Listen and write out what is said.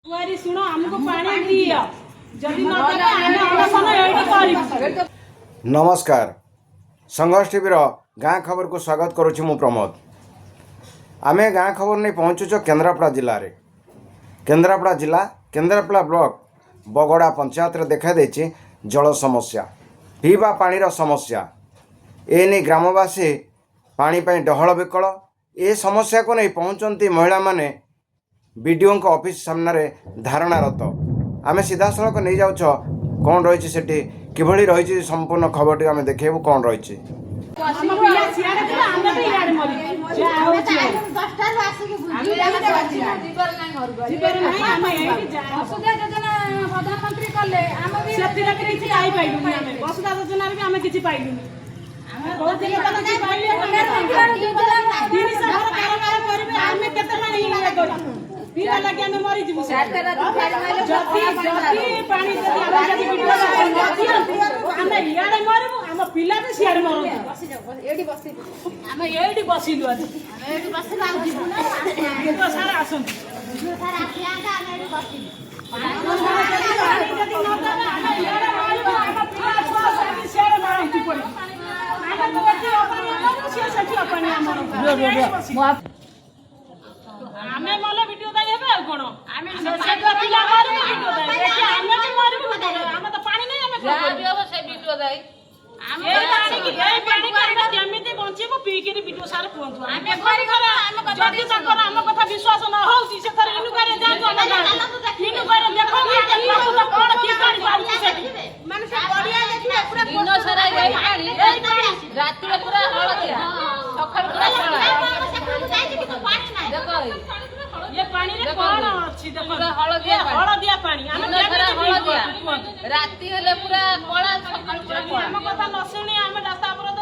शुण हमको पानी दियो जदि न देबे आमे अनशन एडी करिबु। नमस्कार संघर्ष टीवी गाँ खबर को स्वागत करुच्ची मु प्रमोद। आमे गाँ खबर नहीं पहुँचुच केन्द्रापड़ा जिले में। केन्द्रापड़ा जिला केन्द्रापड़ा ब्लॉक बगड़ा पंचायत रे देखा देछि जल समस्या, पीवा पानीर समस्या। एने ग्रामवासी पानी पाई डहल विकल। ए समस्या को नहीं पहुँचती महिला माने बीडीओ ऑफिस सामने धारणारत। आमे सीधा सड़क नहीं जाउछ कौन रही सेठी किभली रही संपूर्ण खबर आमे देखेबु कौन रही। पीला लगे हमें मरी जीवु जति पानी हम इयाडे मरबु हम पिला भी सियाडे मरु एडी बसी हम एडी बसिलु आज एडी बसिला आ जीवु ना तो सारा आसन तो सारा आसियागा हम एडी बसिलु पानी जति न दबा हम इयाडे मरबु हम पिला सब सियाडे मरु की पड़ी हम तो बच्चे अपन मरु से सठी अपन हमर आमे मले वीडियो दाई हेबे आ कोन आमे से पिला मारू वीडियो दाई एके आमे के मारू आमे तो पानी नहीं आमे जा बियो से वीडियो दाई आमे पानी के आमे केमिति बंचीबो पी के वीडियो सारे कोंतु आमे करी खरा जति तकर हम कथा विश्वास न होउसी से तर इनु करे जातो हम इनु करे देखो कि तो कोन की पानी बालती से माने से बढ़िया देखिए पूरा दिनो सारा गई पानी रात में पूरा हळदिया सखर पूरा देखो ये पानी रे कोन अछि देखो हळदिया पानी हम हळदिया राती हेले पूरा कोळा सकाळ पूरा हम कथा न सुनी हम रास्ता पर तो